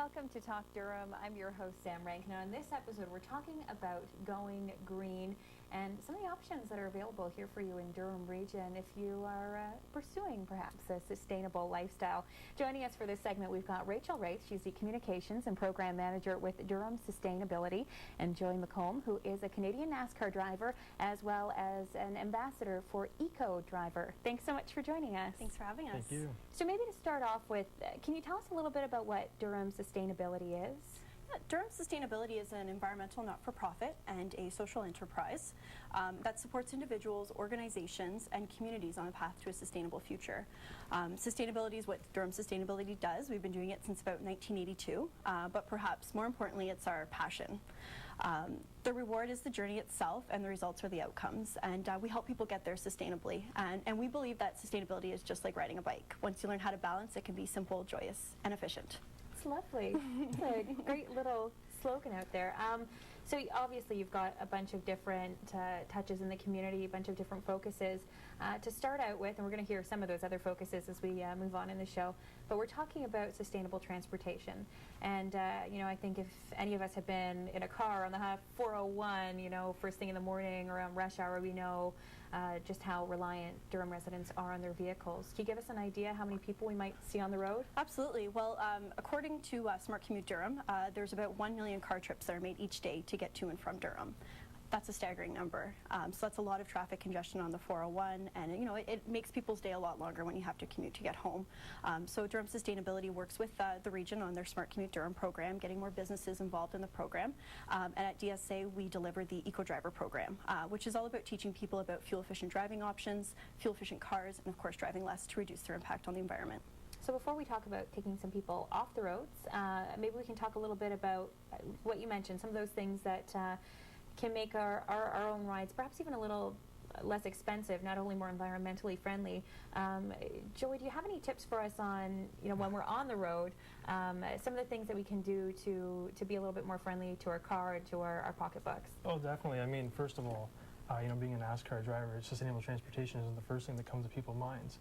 Welcome to Talk Durham. I'm your host, Sam Rankin. On this episode, we're talking about going green and some of the options that are available here for you in Durham region if you are pursuing perhaps a sustainable lifestyle. Joining us for this segment, we've got Rachael Wraith. She's the Communications and Program Manager with Durham Sustainability, and Joy McColm, who is a Canadian NASCAR driver as well as an ambassador for Eco Driver. Thanks so much for joining us. Thanks for having us. Thank you. So maybe to start off with, can you tell us a little bit about what Durham Sustainability is? Durham Sustainability is an environmental not-for-profit and a social enterprise that supports individuals, organizations, and communities on a path to a sustainable future. Sustainability is what Durham Sustainability does. We've been doing it since about 1982, but perhaps more importantly, it's our passion. The reward is the journey itself, and the results are the outcomes. And we help people get there sustainably. And we believe that sustainability is just like riding a bike. Once you learn how to balance, it can be simple, joyous, and efficient. It's lovely. It's a great little slogan out there. So obviously you've got a bunch of different touches in the community, a bunch of different focuses to start out with, and we're going to hear some of those other focuses as we move on in the show. But we're talking about sustainable transportation. And, I think if any of us have been in a car on the 401, first thing in the morning around rush hour, we know just how reliant Durham residents are on their vehicles. Can you give us an idea how many people we might see on the road? Absolutely. Well, according to Smart Commute Durham, there's about 1 million car trips that are made each day to get to and from Durham. That's a staggering number. So that's a lot of traffic congestion on the 401, and it makes people's day a lot longer when you have to commute to get home. So Durham Sustainability works with the region on their Smart Commute Durham program, getting more businesses involved in the program. And at DSA, we deliver the Eco Driver program, which is all about teaching people about fuel-efficient driving options, fuel-efficient cars, and of course driving less to reduce their impact on the environment. So before we talk about taking some people off the roads, maybe we can talk a little bit about what you mentioned, some of those things that can make our own rides perhaps even a little less expensive, not only more environmentally friendly. Joey, do you have any tips for us on, when we're on the road, some of the things that we can do to be a little bit more friendly to our car and to our pocketbooks? Oh, definitely. I mean, first of all, being a NASCAR driver, sustainable transportation isn't the first thing that comes to people's minds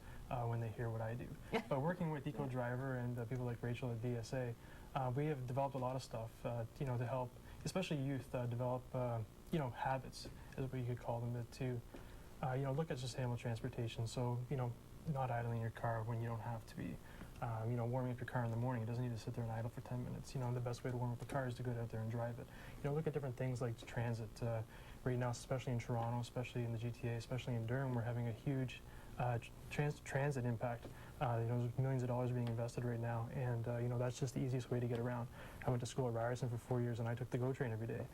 when they hear what I do. But working with Eco Driver and people like Rachael at DSA, we have developed a lot of stuff, to help, especially youth, develop, habits, is what you could call them, to, look at sustainable transportation. So, not idling your car when you don't have to be. Warming up your car in the morning. It doesn't need to sit there and idle for 10 minutes. The best way to warm up a car is to get out there and drive it. Look at different things like transit. Right now, especially in Toronto, especially in the GTA, especially in Durham, we're having a huge transit impact. There's millions of dollars being invested right now, and that's just the easiest way to get around. I went to school at Ryerson for 4 years, and I took the GO train every day.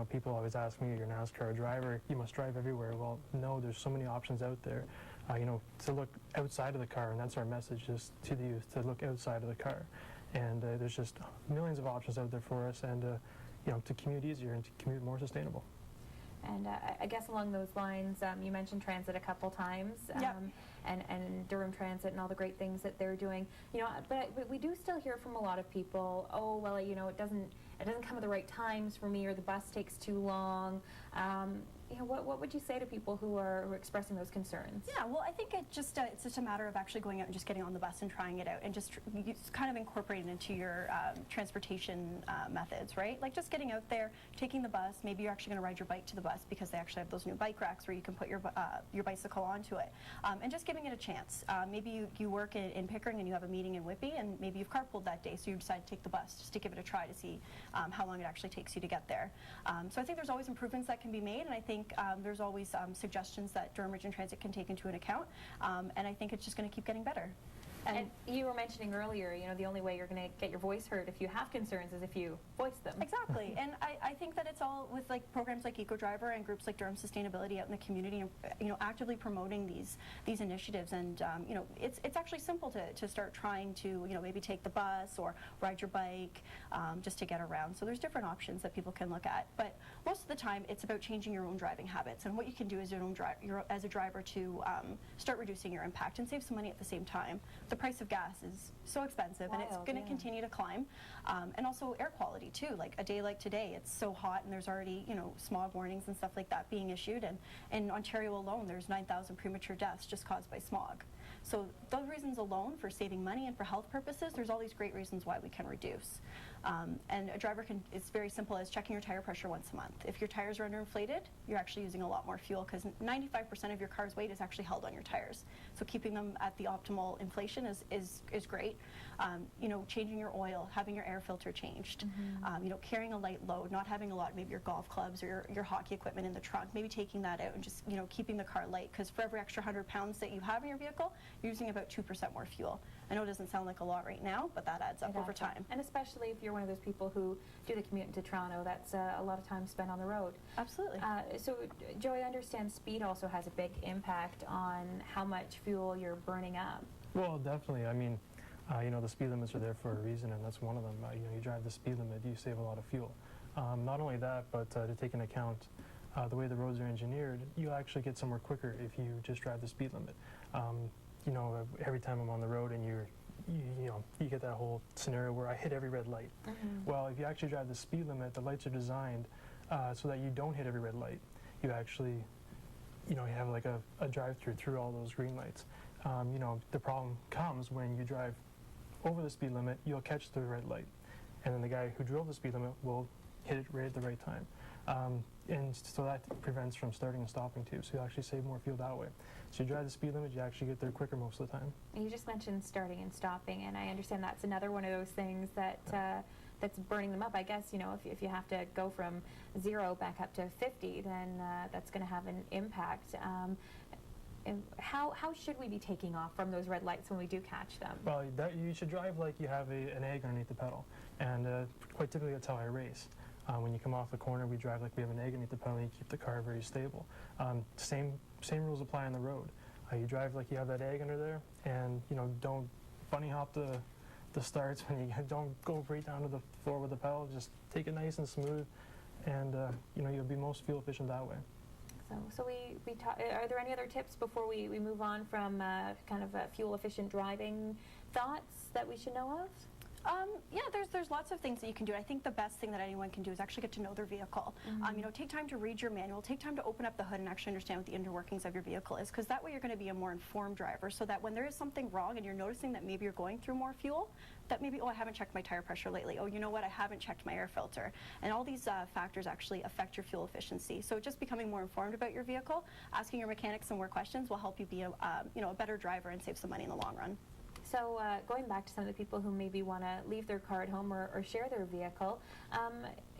People always ask me, "You're a NASCAR driver, you must drive everywhere." Well, no, there's so many options out there. To look outside of the car, and that's our message just to the youth, to look outside of the car. And there's just millions of options out there for us, and to commute easier and to commute more sustainable. And I guess along those lines, you mentioned transit a couple times, and Durham Transit and all the great things that they're doing. But we do still hear from a lot of people, oh, well, it doesn't come at the right times for me, or the bus takes too long. What would you say to people who are expressing those concerns? Yeah, well, I think it's just a matter of actually going out and just getting on the bus and trying it out, and just kind of incorporating it into your transportation methods, right? Like just getting out there, taking the bus. Maybe you're actually going to ride your bike to the bus because they actually have those new bike racks where you can put your bicycle onto it, and just giving it a chance. Maybe you work in Pickering and you have a meeting in Whitby, and maybe you've carpooled that day, so you decide to take the bus just to give it a try to see how long it actually takes you to get there. So I think there's always improvements that can be made, and I think there's always suggestions that Durham Region Transit can take into an account, and I think it's just going to keep getting better. And you were mentioning earlier, the only way you're going to get your voice heard if you have concerns is if you voice them. Exactly. And I think that it's all with programs like Eco Driver and groups like Durham Sustainability out in the community, and actively promoting these initiatives. And it's actually simple to start trying to maybe take the bus or ride your bike just to get around. So there's different options that people can look at. But most of the time, it's about changing your own driving habits and what you can do as as a driver to start reducing your impact and save some money at the same time. The price of gas is so expensive, and it's going to continue to climb. And also air quality too. Like a day like today, it's so hot, and there's already smog warnings and stuff like that being issued. And in Ontario alone, there's 9,000 premature deaths just caused by smog. So those reasons alone, for saving money and for health purposes, there's all these great reasons why we can reduce. And a driver can, it's very simple as checking your tire pressure once a month. If your tires are underinflated, you're actually using a lot more fuel, because 95% of your car's weight is actually held on your tires. So keeping them at the optimal inflation is great. You know, changing your oil, having your air filter changed, you know, carrying a light load, not having a lot, maybe your golf clubs or your hockey equipment in the trunk, maybe taking that out and just, you know, keeping the car light, because for every extra 100 pounds that you have in your vehicle, you're using about 2% more fuel. I know it doesn't sound like a lot right now, but that adds up over time. And especially if you're one of those people who do the commute into Toronto, that's a lot of time spent on the road. Absolutely. So, Joey, I understand speed also has a big impact on how much fuel you're burning up. Well, definitely. I mean, you know, the speed limits are there for a reason, and that's one of them. You know, you drive the speed limit, you save a lot of fuel. Not only that, but to take into account the way the roads are engineered, you actually get somewhere quicker if you just drive the speed limit. You know, every time I'm on the road and you get that whole scenario where I hit every red light. Well, if you actually drive the speed limit, the lights are designed so that you don't hit every red light. You actually, you know, you have like a drive-through through all those green lights. You know, the problem comes when you drive over the speed limit, you'll catch the red light. And then the guy who drove the speed limit will hit it right at the right time. And so that prevents from starting and stopping too. So you actually save more fuel that way. So you drive the speed limit, you actually get there quicker most of the time. You just mentioned starting and stopping, and I understand that's another one of those things that that's burning them up. I guess, you know, if you have to go from 0 back up to 50, then that's going to have an impact. And how should we be taking off from those red lights when we do catch them? Well, you should drive like you have an egg underneath the pedal. And quite typically that's how I race. When you come off the corner, we drive like we have an egg underneath the pedal, and you keep the car very stable. Same rules apply on the road. You drive like you have that egg under there, and you know, don't bunny hop the starts when you don't go right down to the floor with the pedal. Just take it nice and smooth, and you know, you'll be most fuel efficient that way. So we talk, are there any other tips before we move on from kind of fuel efficient driving thoughts that we should know of? Yeah, there's lots of things that you can do. I think the best thing that anyone can do is actually get to know their vehicle. You know, take time to read your manual, take time to open up the hood and actually understand what the inner workings of your vehicle is, because that way you're going to be a more informed driver, so that when there is something wrong and you're noticing that maybe you're going through more fuel, that maybe, oh, I haven't checked my tire pressure lately. Oh, you know what, I haven't checked my air filter. And all these factors actually affect your fuel efficiency. So just becoming more informed about your vehicle, asking your mechanic some more questions will help you be you know, a better driver and save some money in the long run. So going back to some of the people who maybe want to leave their car at home or share their vehicle,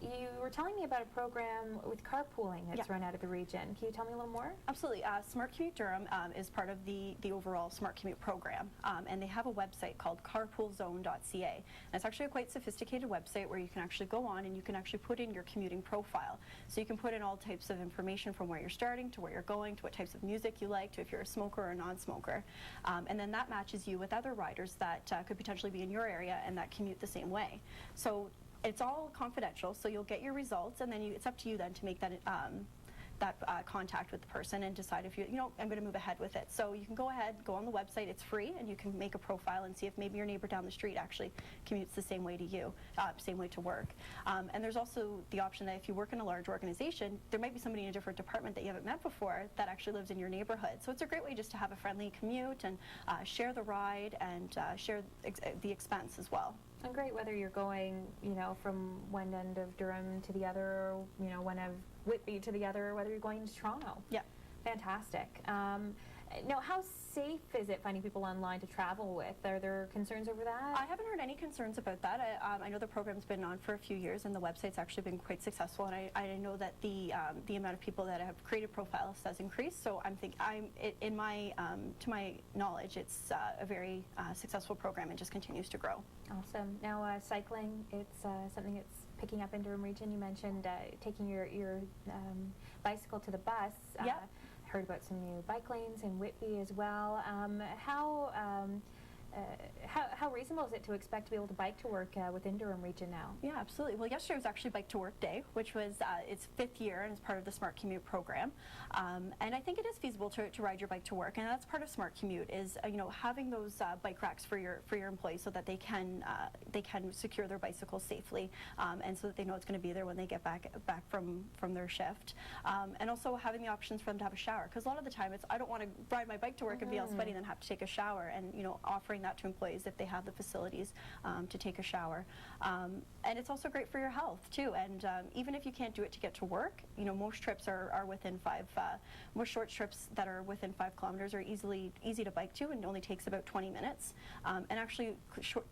you were telling me about a program with carpooling that's run out of the region. Can you tell me a little more? Absolutely. Smart Commute Durham is part of the overall Smart Commute program, and they have a website called carpoolzone.ca. And it's actually a quite sophisticated website where you can actually go on and you can actually put in your commuting profile. So you can put in all types of information from where you're starting to where you're going to what types of music you like to if you're a smoker or a non-smoker. And then that matches you with other riders that could potentially be in your area and that commute the same way. So it's all confidential, so you'll get your results, and then it's up to you then to make that contact with the person and decide if you know, I'm going to move ahead with it. So you can go ahead, go on the website, it's free, and you can make a profile and see if maybe your neighbor down the street actually commutes the same way to you, same way to work. And there's also the option that if you work in a large organization, there might be somebody in a different department that you haven't met before that actually lives in your neighborhood. So it's a great way just to have a friendly commute and share the ride and share the expense as well. And great whether you're going, you know, from one end of Durham to the other, or, you know, one of Whitby to the other, or whether you're going to Toronto. Yeah. Fantastic. Now, how safe is it finding people online to travel with? Are there concerns over that? I haven't heard any concerns about that. I know the program's been on for a few years, and the website's actually been quite successful. And I know that the amount of people that have created profiles has increased. So to my knowledge, it's a very successful program and just continues to grow. Awesome. Now, cycling, it's something that's picking up in Durham region. You mentioned taking your bicycle to the bus. Heard about some new bike lanes in Whitby as well. how reasonable is it to expect to be able to bike to work within Durham Region now? Yeah, absolutely. Well, yesterday was actually Bike to Work Day, which was its 5th year and is part of the Smart Commute program. And I think it is feasible to ride your bike to work, and that's part of Smart Commute is having those bike racks for your employees so that they can secure their bicycles safely, and so that they know it's going to be there when they get back from their shift. And also having the options for them to have a shower, because a lot of the time it's I don't want to ride my bike to work and be all sweaty and then have to take a shower, and offering that to employees if they have the facilities to take a shower. And it's also great for your health too, and even if you can't do it to get to work, most trips are within most short trips that are within 5 kilometers are easy to bike to, and it only takes about 20 minutes. And actually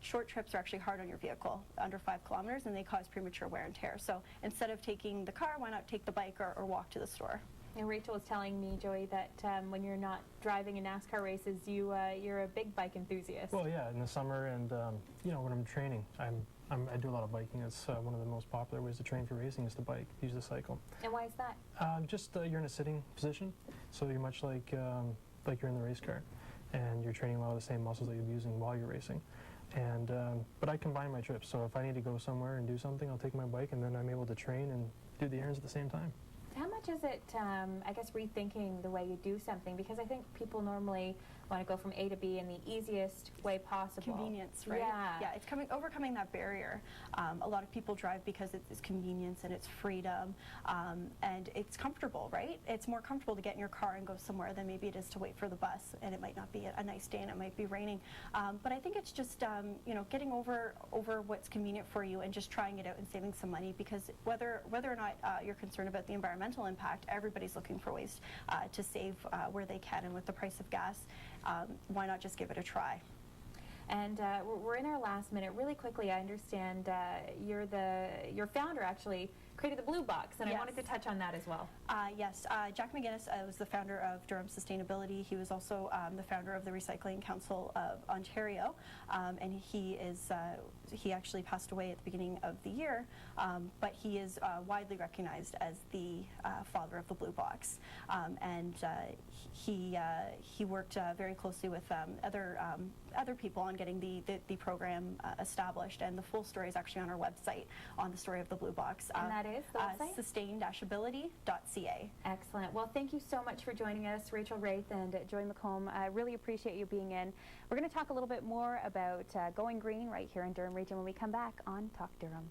short trips are actually hard on your vehicle, under 5 kilometers, and they cause premature wear and tear. So instead of taking the car, why not take the bike or walk to the store? And Rachel was telling me, Joey, that when you're not driving in NASCAR races, you're a big bike enthusiast. Well, yeah, in the summer and when I'm training, I do a lot of biking. It's one of the most popular ways to train for racing is to bike, use the cycle. And why is that? Just you're in a sitting position, so you're much like you're in the race car, and you're training a lot of the same muscles that you're using while you're racing. And but I combine my trips, so if I need to go somewhere and do something, I'll take my bike, and then I'm able to train and do the errands at the same time. How much is it, I guess, rethinking the way you do something? Because I think people normally want to go from A to B in the easiest way possible. Convenience, right? Yeah. It's overcoming that barrier. A lot of people drive because it's convenience and it's freedom, and it's comfortable, right? It's more comfortable to get in your car and go somewhere than maybe it is to wait for the bus, and it might not be a nice day and it might be raining. But I think it's just getting over what's convenient for you and just trying it out and saving some money, because whether or not you're concerned about the environmental impact, everybody's looking for ways to save where they can, and with the price of gas, why not just give it a try? And we're in our last minute. Really quickly, I understand your founder actually created the Blue Box, and Yes. I wanted to touch on that as well. Yes, Jack McGinnis was the founder of Durham Sustainability. He was also the founder of the Recycling Council of Ontario, and he actually passed away at the beginning of the year, but he is widely recognized as the father of the Blue Box, and he worked very closely with other people on getting the program established, and the full story is actually on our website on the story of the Blue Box. And that is the website? sustain-ability.ca. Excellent. Well, thank you so much for joining us, Rachael Wraith and Joey McColm. I really appreciate you being in. We're going to talk a little bit more about going green right here in Durham Region when we come back on Talk Durham.